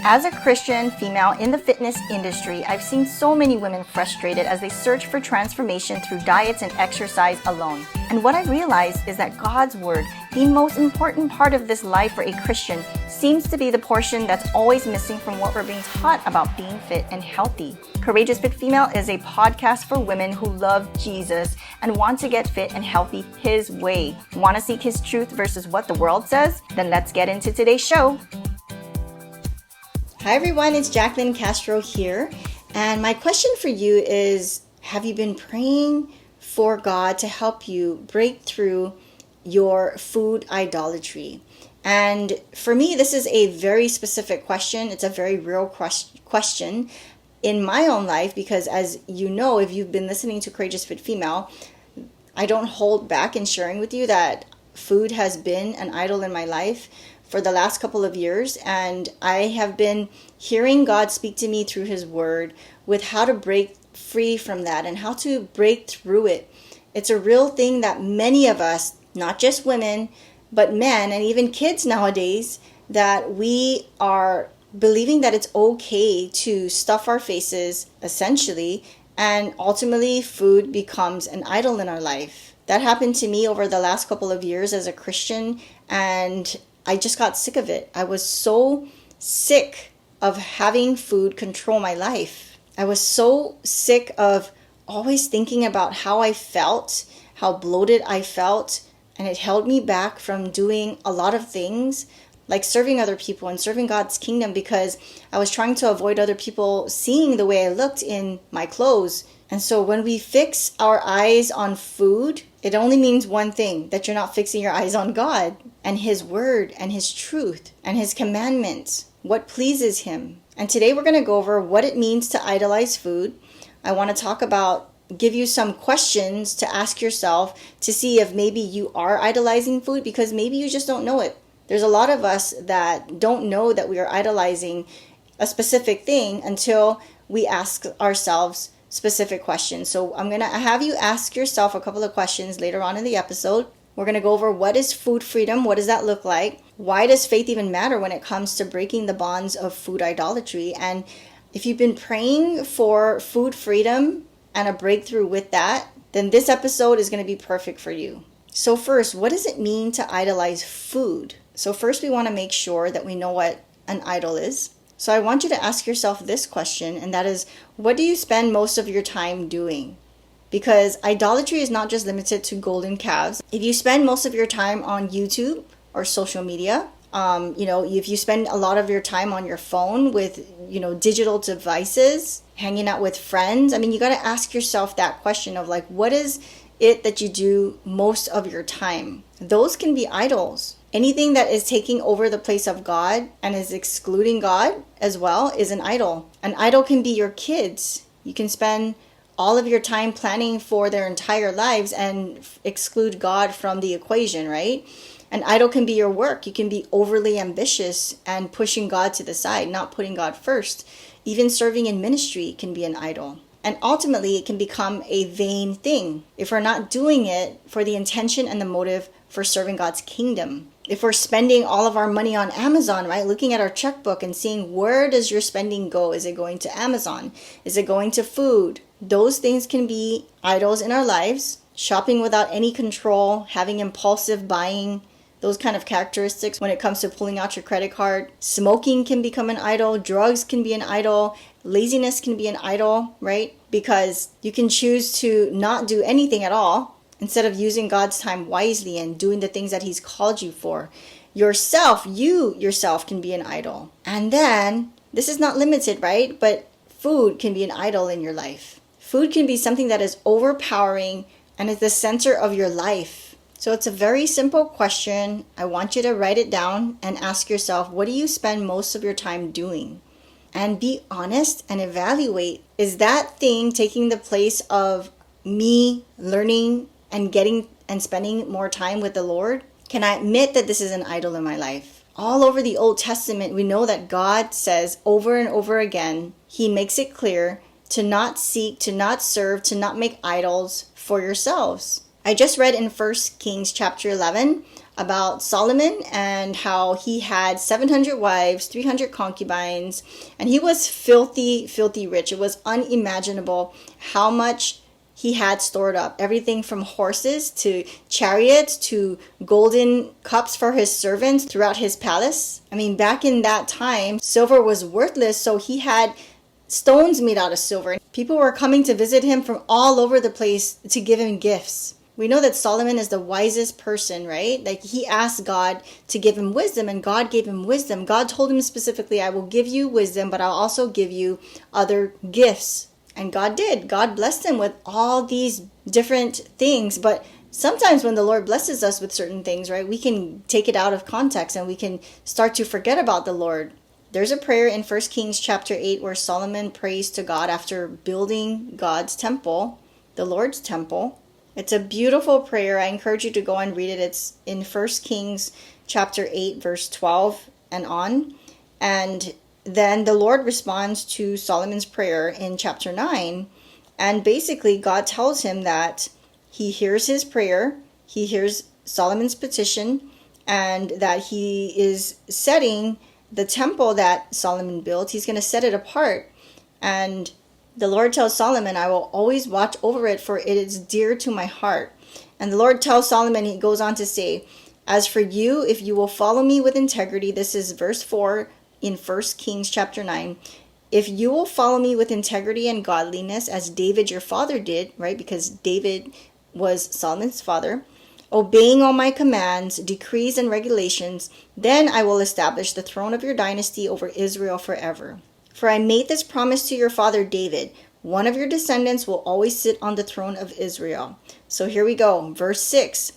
As a Christian female in the fitness industry, I've seen so many women frustrated as they search for transformation through diets and exercise alone. And what I've realized is that God's Word, the most important part of this life for a Christian, seems to be the portion that's always missing from what we're being taught about being fit and healthy. Courageous Fit Female is a podcast for women who love Jesus and want to get fit and healthy His way. Want to seek His truth versus what the world says? Then let's get into today's show. Hi everyone, it's Jaclyn Castro here, and my question for you is, have you been praying for God to help you break through your food idolatry? And for me, this is a very specific question. It's a very real question in my own life because, as you know, if you've been listening to Courageous Fit Female, I don't hold back in sharing with you that food has been an idol in my life for the last couple of years, and I have been hearing God speak to me through His Word with how to break free from that and how to break through it. It's a real thing that many of us, not just women, but men and even kids nowadays, that we are believing that it's okay to stuff our faces, essentially, and ultimately food becomes an idol in our life. That happened to me over the last couple of years as a Christian, and I just got sick of it. I was so sick of having food control my life. I was so sick of always thinking about how I felt, how bloated I felt, and it held me back from doing a lot of things like serving other people and serving God's kingdom because I was trying to avoid other people seeing the way I looked in my clothes. And so when we fix our eyes on food, it only means one thing, that you're not fixing your eyes on God and His Word and His truth and His commandments, what pleases Him. And today we're going to go over what it means to idolize food. I want to talk about, give you some questions to ask yourself to see if maybe you are idolizing food because maybe you just don't know it. There's a lot of us that don't know that we are idolizing a specific thing until we ask ourselves specific questions. So I'm going to have you ask yourself a couple of questions later on in the episode. We're going to go over what is food freedom? What does that look like? Why does faith even matter when it comes to breaking the bonds of food idolatry? And if you've been praying for food freedom and a breakthrough with that, then this episode is going to be perfect for you. So first, what does it mean to idolize food? So first we want to make sure that we know what an idol is. So I want you to ask yourself this question, and that is, what do you spend most of your time doing? Because idolatry is not just limited to golden calves. If you spend most of your time on YouTube or social media, if you spend a lot of your time on your phone with, digital devices, hanging out with friends, you got to ask yourself that question of like, what is it that you do most of your time? Those can be idols. Anything that is taking over the place of God and is excluding God as well is an idol. An idol can be your kids. You can spend all of your time planning for their entire lives and exclude God from the equation, right? An idol can be your work. You can be overly ambitious and pushing God to the side, not putting God first. Even serving in ministry can be an idol. And ultimately, it can become a vain thing if we're not doing it for the intention and the motive for serving God's kingdom. If we're spending all of our money on Amazon, right? Looking at our checkbook and seeing, where does your spending go? Is it going to Amazon? Is it going to food? Those things can be idols in our lives. Shopping without any control, having impulsive buying, those kind of characteristics when it comes to pulling out your credit card. Smoking can become an idol. Drugs can be an idol. Laziness can be an idol, right? Because you can choose to not do anything at all instead of using God's time wisely and doing the things that He's called you for. You yourself can be an idol. And then, this is not limited, right? But food can be an idol in your life. Food can be something that is overpowering and is the center of your life. So it's a very simple question. I want you to write it down and ask yourself, what do you spend most of your time doing? And be honest and evaluate, is that thing taking the place of me learning and getting and spending more time with the Lord? Can I admit that this is an idol in my life? All over the Old Testament, we know that God says over and over again, He makes it clear to not seek, to not serve, to not make idols for yourselves. I just read in 1 Kings chapter 11 about Solomon and how he had 700 wives, 300 concubines, and he was filthy, filthy rich. It was unimaginable how much he had stored up. Everything from horses to chariots to golden cups for his servants throughout his palace. I mean, back in that time, silver was worthless, so he had stones made out of silver. People were coming to visit him from all over the place to give him gifts. We know that Solomon is the wisest person, right? Like, he asked God to give him wisdom, and God gave him wisdom. God told him specifically, I will give you wisdom, but I'll also give you other gifts. And God did. God blessed him with all these different things. But sometimes when the Lord blesses us with certain things, right, we can take it out of context and we can start to forget about the Lord. There's a prayer in 1 Kings chapter 8 where Solomon prays to God after building God's temple, the Lord's temple. It's a beautiful prayer. I encourage you to go and read it. It's in 1 Kings chapter 8, verse 12 and on. And then the Lord responds to Solomon's prayer in chapter 9. And basically, God tells him that he hears his prayer, he hears Solomon's petition, and that he is setting the temple that Solomon built, he's going to set it apart. And the Lord tells Solomon, I will always watch over it, for it is dear to my heart. And the Lord tells Solomon, he goes on to say, as for you, if you will follow me with integrity, this is verse 4 in 1 Kings chapter 9. If you will follow me with integrity and godliness, as David your father did, right? Because David was Solomon's father, obeying all my commands, decrees, and regulations, then I will establish the throne of your dynasty over Israel forever. For I made this promise to your father David, one of your descendants will always sit on the throne of Israel. So here we go, verse 6.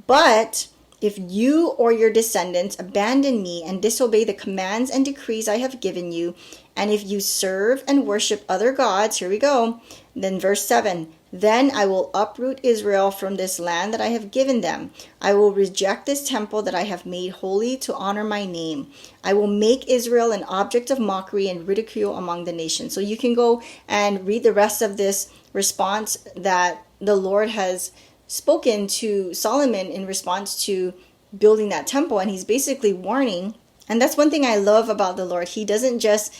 But if you or your descendants abandon me and disobey the commands and decrees I have given you, and if you serve and worship other gods, here we go, then verse 7, then I will uproot Israel from this land that I have given them. I will reject this temple that I have made holy to honor my name. I will make Israel an object of mockery and ridicule among the nations. So you can go and read the rest of this response that the Lord has spoken to Solomon in response to building that temple. And he's basically warning. And that's one thing I love about the Lord. He doesn't just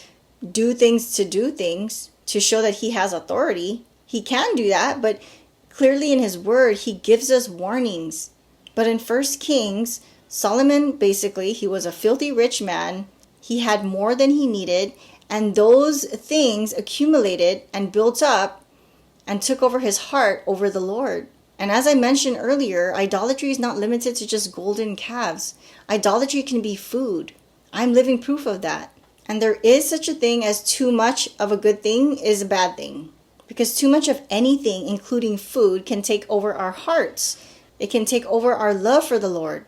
do things to show that he has authority. He can do that, but clearly in his word, he gives us warnings. But in 1 Kings, Solomon, basically, he was a filthy rich man. He had more than he needed, and those things accumulated and built up and took over his heart over the Lord. And as I mentioned earlier, idolatry is not limited to just golden calves. Idolatry can be food. I'm living proof of that. And there is such a thing as too much of a good thing is a bad thing. Because too much of anything, including food, can take over our hearts. It can take over our love for the Lord.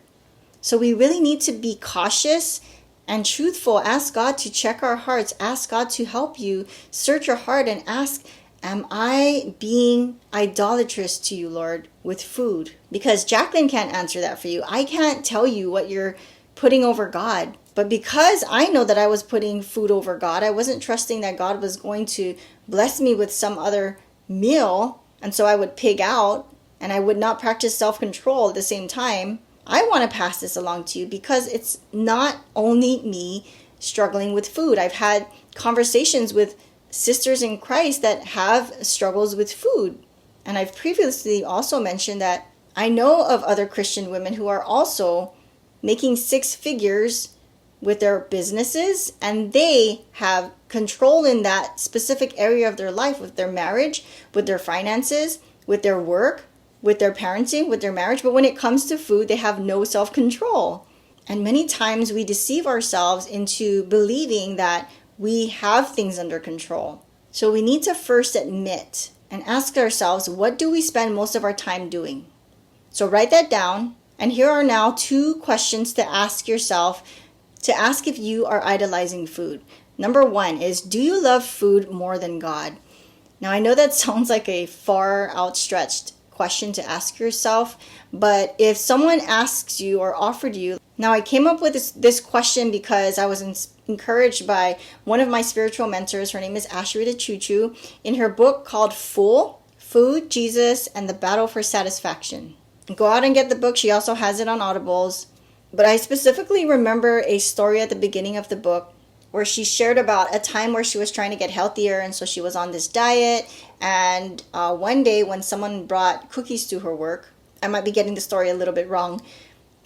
So we really need to be cautious and truthful. Ask God to check our hearts. Ask God to help you search your heart and ask, am I being idolatrous to you, Lord, with food? Because Jaclyn can't answer that for you. I can't tell you what you're putting over God. But because I know that I was putting food over God, I wasn't trusting that God was going to bless me with some other meal. And so I would pig out and I would not practice self-control at the same time. I want to pass this along to you because it's not only me struggling with food. I've had conversations with sisters in Christ that have struggles with food. And I've previously also mentioned that I know of other Christian women who are also making six figures with their businesses, and they have control in that specific area of their life, with their marriage, with their finances, with their work, with their parenting, with their marriage. But when it comes to food, they have no self-control. And many times we deceive ourselves into believing that we have things under control. So we need to first admit and ask ourselves, what do we spend most of our time doing? So write that down. And here are now 2 questions to ask yourself, to ask if you are idolizing food. Number 1 is, do you love food more than God? Now, I know that sounds like a far outstretched question to ask yourself, but if someone asks you or offered you, now I came up with this question because I was encouraged by one of my spiritual mentors. Her name is Ashrita Chuchu. In her book called Full, Food, Jesus, and the Battle for Satisfaction. Go out and get the book. She also has it on Audibles. But I specifically remember a story at the beginning of the book where she shared about a time where she was trying to get healthier, and so she was on this diet. And one day when someone brought cookies to her work, I might be getting the story a little bit wrong,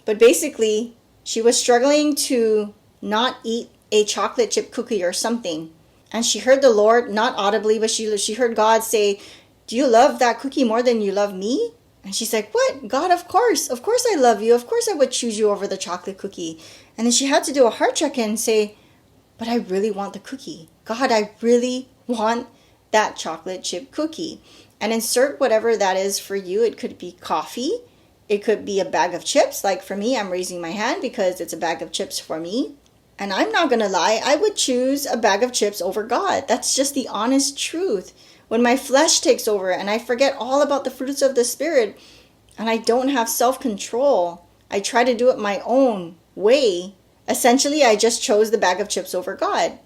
but basically she was struggling to not eat a chocolate chip cookie or something. And she heard the Lord, not audibly, but she heard God say, "Do you love that cookie more than you love me?" And she's like, "What? God, of course I love you. Of course I would choose you over the chocolate cookie." And then she had to do a heart check and say, "But I really want the cookie. God, I really want that chocolate chip cookie." And insert whatever that is for you. It could be coffee. It could be a bag of chips. Like for me, I'm raising my hand because it's a bag of chips for me. And I'm not going to lie, I would choose a bag of chips over God. That's just the honest truth. When my flesh takes over and I forget all about the fruits of the Spirit and I don't have self-control, I try to do it my own way. Essentially, I just chose the bag of chips over God.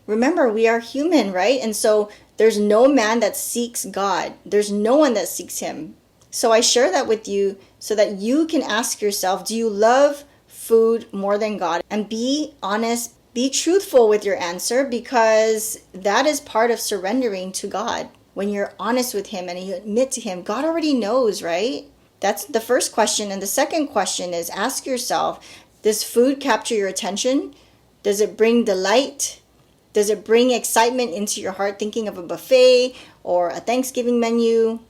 Remember, we are human, right? And so there's no man that seeks God. There's no one that seeks him. So I share that with you so that you can ask yourself, do you love food more than God? And be honest, be truthful with your answer, because that is part of surrendering to God. When you're honest with him and you admit to him, God already knows, right? That's the first question. And the second question is, ask yourself, does food capture your attention? Does it bring delight? Does it bring excitement into your heart, thinking of a buffet or a Thanksgiving menu,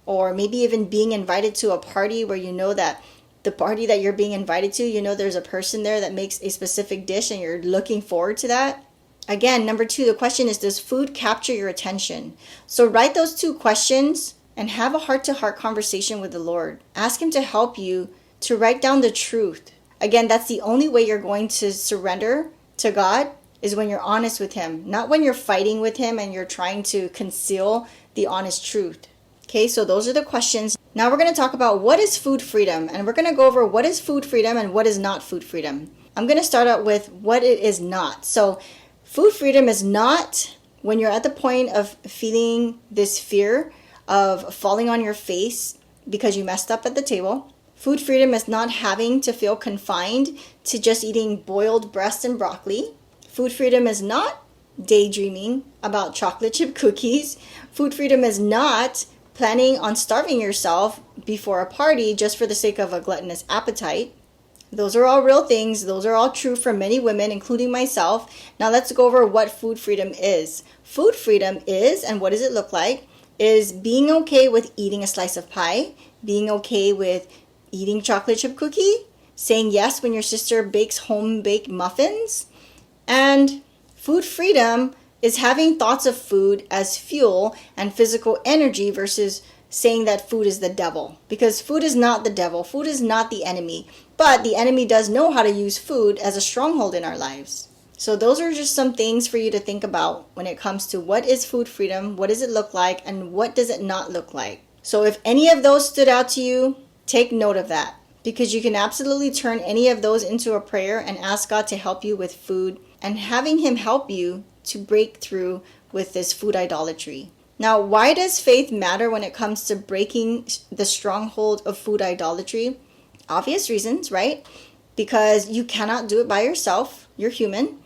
or maybe even being invited to a party where you know that the party that you're being invited to, you know there's a person there that makes a specific dish and you're looking forward to that? Again, number 2, the question is, does food capture your attention? So write those 2 questions and have a heart-to-heart conversation with the Lord. Ask him to help you to write down the truth. Again, that's the only way you're going to surrender to God, is when you're honest with him, not when you're fighting with him and you're trying to conceal the honest truth. Okay, so those are the questions. Now we're going to talk about what is food freedom, and we're going to go over what is food freedom and what is not food freedom. I'm going to start out with what it is not. So food freedom is not when you're at the point of feeling this fear of falling on your face because you messed up at the table. Food freedom is not having to feel confined to just eating boiled breast and broccoli. Food freedom is not daydreaming about chocolate chip cookies. Food freedom is not planning on starving yourself before a party just for the sake of a gluttonous appetite. Those are all real things. Those are all true for many women, including myself. Now let's go over what food freedom is. Food freedom is, and what does it look like, is being okay with eating a slice of pie, being okay with eating chocolate chip cookie, saying yes when your sister bakes home-baked muffins. And food freedom is having thoughts of food as fuel and physical energy versus saying that food is the devil. Because food is not the devil. Food is not the enemy. But the enemy does know how to use food as a stronghold in our lives. So those are just some things for you to think about when it comes to what is food freedom, what does it look like, and what does it not look like. So if any of those stood out to you, take note of that, because you can absolutely turn any of those into a prayer and ask God to help you with food and having him help you to break through with this food idolatry. Now, why does faith matter when it comes to breaking the stronghold of food idolatry? Obvious reasons, right? Because you cannot do it by yourself. You're human.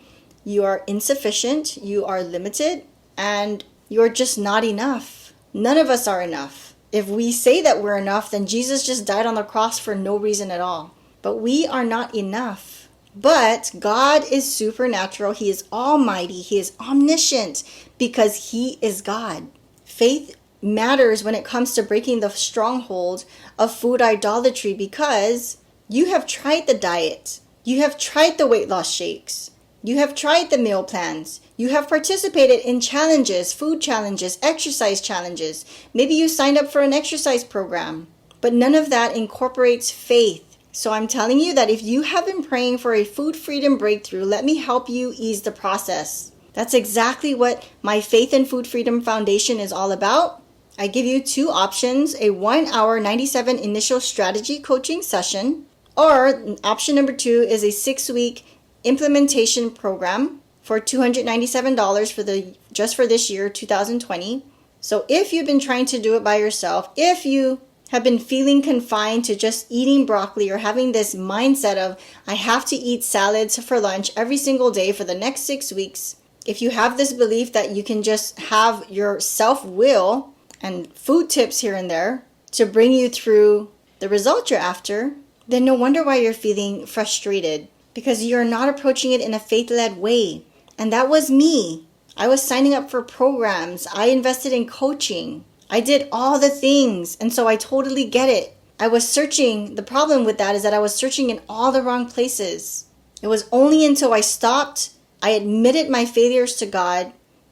You are insufficient. You are limited. And you're just not enough. None of us are enough. If we say that we're enough, then Jesus just died on the cross for no reason at all. But we are not enough. But God is supernatural. He is almighty. He is omniscient because he is God. Faith matters when it comes to breaking the stronghold of food idolatry, because you have tried the diet. You have tried the weight loss shakes. You have tried the meal plans. You have participated in challenges, food challenges, exercise challenges. Maybe you signed up for an exercise program, but none of that incorporates faith. So I'm telling you that if you have been praying for a food freedom breakthrough, let me help you ease the process. That's exactly what my Faith and Food Freedom Foundation is all about. I give you 2 options, a 1-hour 97 initial strategy coaching session, or option number 2 is a 6-week implementation program for $297 just for this year, 2020. So if you've been trying to do it by yourself, if you have been feeling confined to just eating broccoli or having this mindset of, I have to eat salads for lunch every single day for the next 6 weeks, if you have this belief that you can just have your self-will and food tips here and there to bring you through the result you're after, then no wonder why you're feeling frustrated, because you're not approaching it in a faith-led way. And that was me. I was signing up for programs. I invested in coaching. I did all the things. And so I totally get it. I was searching. The problem with that is that I was searching in all the wrong places. It was only until I stopped, I admitted my failures to God,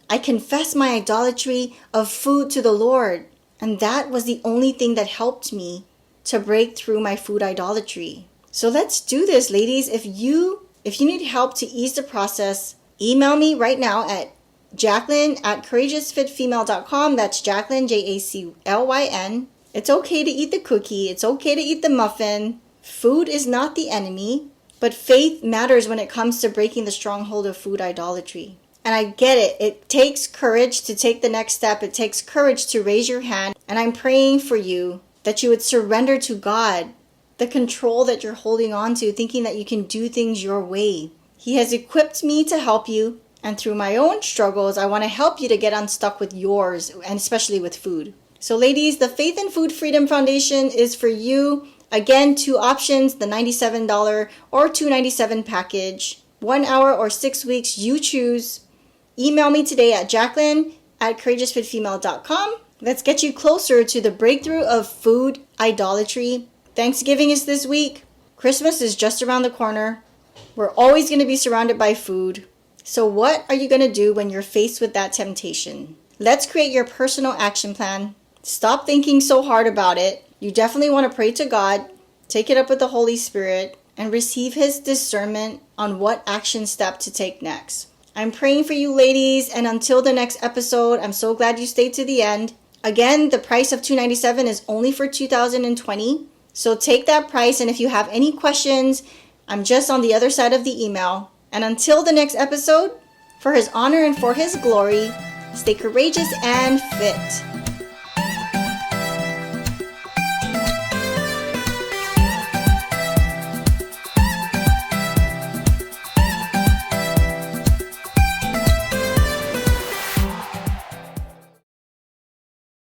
I confessed my idolatry of food to the Lord. And that was the only thing that helped me to break through my food idolatry. So let's do this, ladies. If you need help to ease the process, email me right now at jaclyn@courageousfitfemale.com. That's Jaclyn, Jaclyn. It's okay to eat the cookie. It's okay to eat the muffin. Food is not the enemy, but faith matters when it comes to breaking the stronghold of food idolatry. And I get it. It takes courage to take the next step. It takes courage to raise your hand. And I'm praying for you that you would surrender to God the control that you're holding on to, thinking that you can do things your way. He has equipped me to help you. And through my own struggles, I want to help you to get unstuck with yours, and especially with food. So ladies, the Faith and Food Freedom Foundation is for you. Again, 2 options, the $97 or $297 package. 1 hour or 6 weeks, you choose. Email me today at jaclyn@courageousfitfemale.com. Let's get you closer to the breakthrough of food idolatry. Thanksgiving is this week. Christmas is just around the corner. We're always going to be surrounded by food. So what are you going to do when you're faced with that temptation? Let's create your personal action plan. Stop thinking so hard about it. You definitely want to pray to God, take it up with the Holy Spirit, and receive His discernment on what action step to take next. I'm praying for you, ladies, and until the next episode, I'm so glad you stayed to the end. Again, the price of $297 is only for 2020. So take that price, and if you have any questions, I'm just on the other side of the email. And until the next episode, for His honor and for His glory, stay courageous and fit.